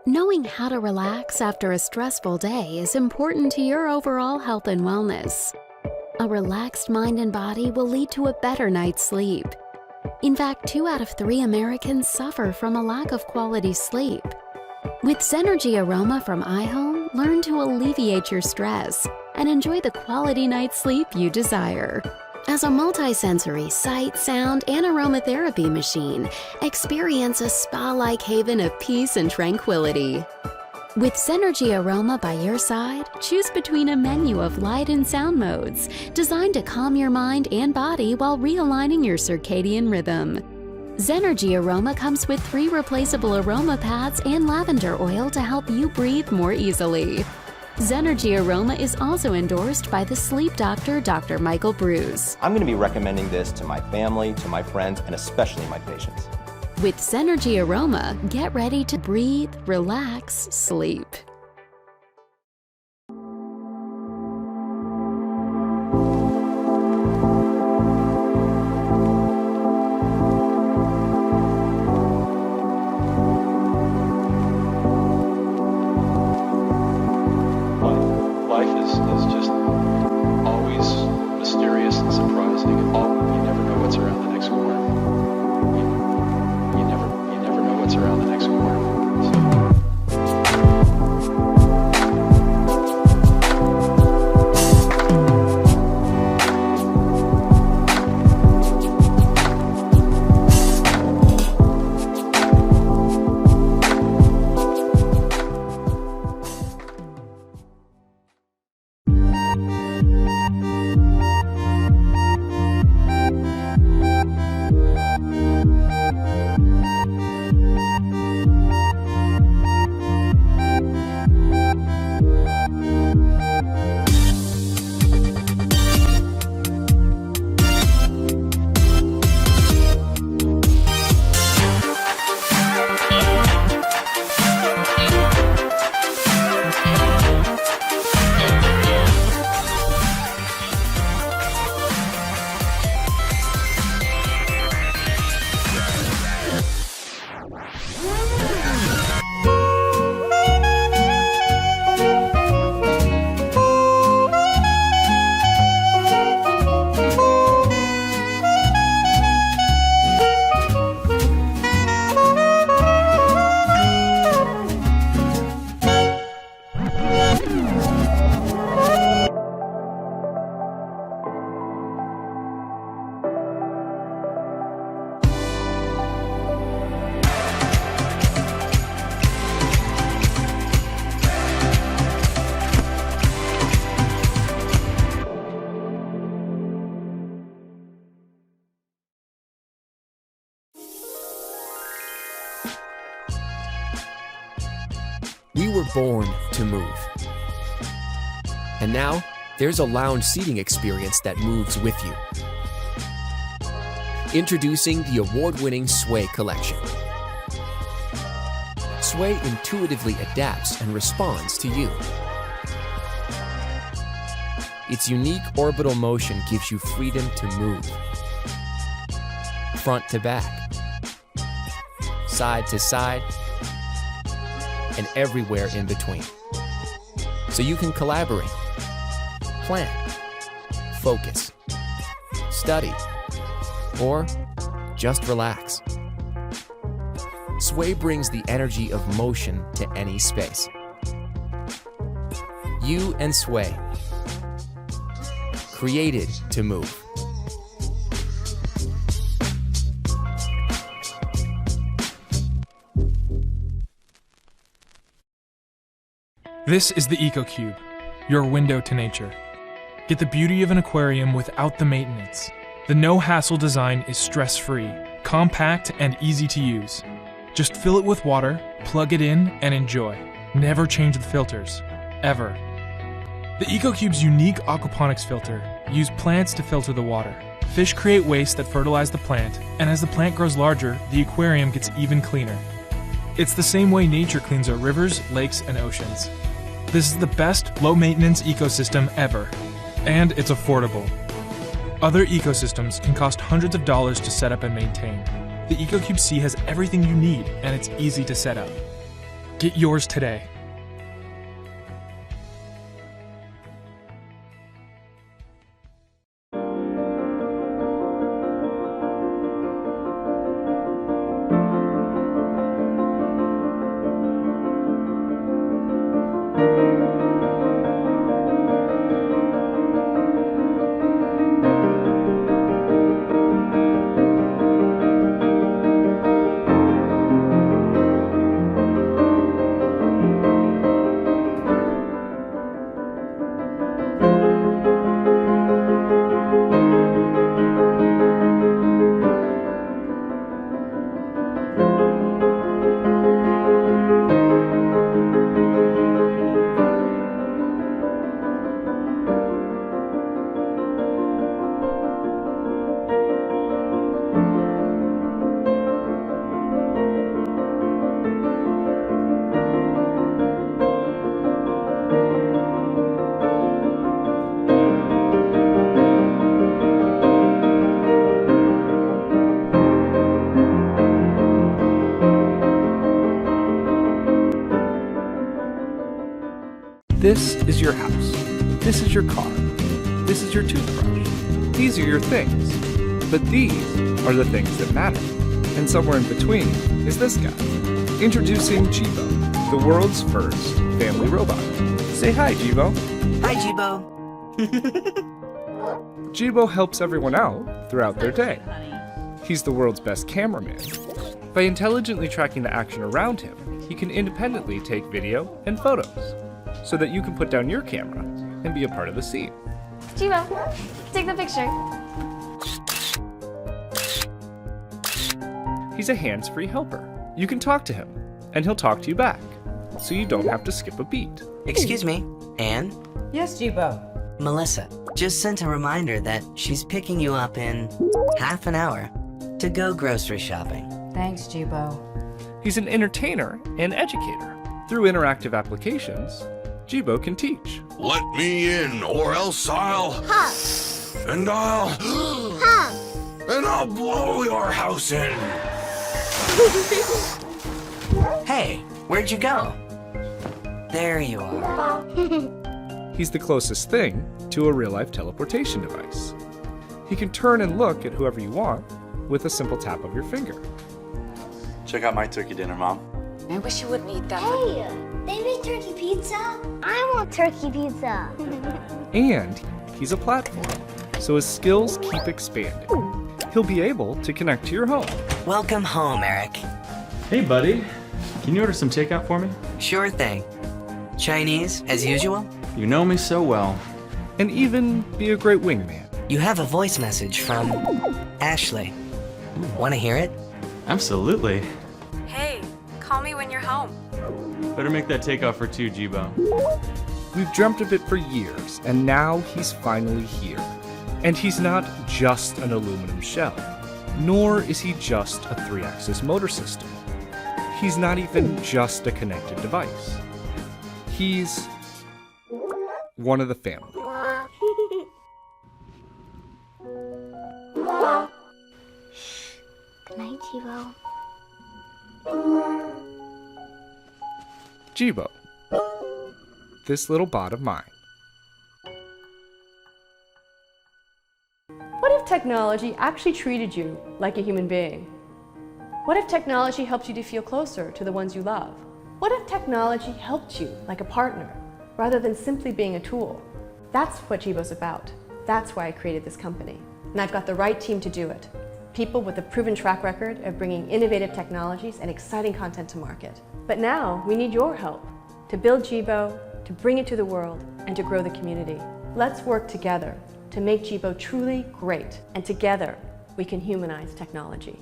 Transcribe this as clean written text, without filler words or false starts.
Knowing how to relax after a stressful day is important to your overall health and wellness. A relaxed mind and body will lead to a better night's sleep. In fact, 2 out of 3 Americans suffer from a lack of quality sleep. With Zenergy Aroma from iHome, learn to alleviate your stress and enjoy the quality night's sleep you desire. As a multisensory sight, sound, and aromatherapy machine, experience a spa-like haven of peace and tranquility. With Zenergy Aroma by your side, choose between a menu of light and sound modes designed to calm your mind and body while realigning your circadian rhythm. Zenergy Aroma comes with 3 replaceable aroma pads and lavender oil to help you breathe more easily. Zenergy Aroma is also endorsed by the sleep doctor, Dr. Michael Bruce. I'm going to be recommending this to my family, to my friends, and especially my patients. With Zenergy Aroma, get ready to breathe, relax, sleep. Life is just always mysterious and surprising. You never know what's around the next corner. You never know what's around the next corner. We were born to move. And now, there's a lounge seating experience that moves with you. Introducing the award-winning Sway collection. Sway intuitively adapts and responds to you. Its unique orbital motion gives you freedom to move. Front to back, side to side, and everywhere in between. So you can collaborate, plan, focus, study, or just relax. Sway brings the energy of motion to any space. You and Sway, created to move. This is the EcoCube, your window to nature. Get the beauty of an aquarium without the maintenance. The no-hassle design is stress-free, compact, and easy to use. Just fill it with water, plug it in, and enjoy. Never change the filters, ever. The EcoCube's unique aquaponics filter uses plants to filter the water. Fish create waste that fertilize the plant, and as the plant grows larger, the aquarium gets even cleaner. It's the same way nature cleans our rivers, lakes, and oceans. This is the best low-maintenance ecosystem ever, and it's affordable. Other ecosystems can cost hundreds of dollars to set up and maintain. The EcoCube C has everything you need, and it's easy to set up. Get yours today. This is your house. This is your car. This is your toothbrush. These are your things. But these are the things that matter. And somewhere in between is this guy. Introducing Jibo, the world's first family robot. Say hi, Jibo. Hi, Jibo. Jibo helps everyone out throughout their day. He's the world's best cameraman. By intelligently tracking the action around him, he can independently take video and photos, so that you can put down your camera and be a part of the scene. Jibo, take the picture. He's a hands-free helper. You can talk to him, and he'll talk to you back, so you don't have to skip a beat. Excuse me, Anne? Yes, Jibo. Melissa just sent a reminder that she's picking you up in half an hour to go grocery shopping. Thanks, Jibo. He's an entertainer and educator. Through interactive applications, Jibo can teach. Let me in, or else I'll... And I'll... And I'll blow your house in. Hey, where'd you go? There you are. He's the closest thing to a real-life teleportation device. He can turn and look at whoever you want with a simple tap of your finger. Check out my turkey dinner, Mom. I wish you wouldn't eat that. Hey, they make turkey pizza? I want turkey pizza. And he's a platform, so his skills keep expanding. He'll be able to connect to your home. Welcome home, Eric. Hey, buddy. Can you order some takeout for me? Sure thing. Chinese, as usual? You know me so well. And even be a great wingman. You have a voice message from Ashley. Want to hear it? Absolutely. Hey, call me when you're home. Better make that takeout for two, Jibo. We've dreamt of it for years, and now he's finally here. And he's not just an aluminum shell, nor is he just a 3-axis motor system. He's not even just a connected device. He's one of the family. Good night, Jibo. Jibo, this little bot of mine. What if technology actually treated you like a human being? What if technology helped you to feel closer to the ones you love? What if technology helped you like a partner, rather than simply being a tool? That's what Jibo's about. That's why I created this company. And I've got the right team to do it. People with a proven track record of bringing innovative technologies and exciting content to market. But now we need your help to build Jibo, to bring it to the world, and to grow the community. Let's work together to make Jibo truly great, and together we can humanize technology.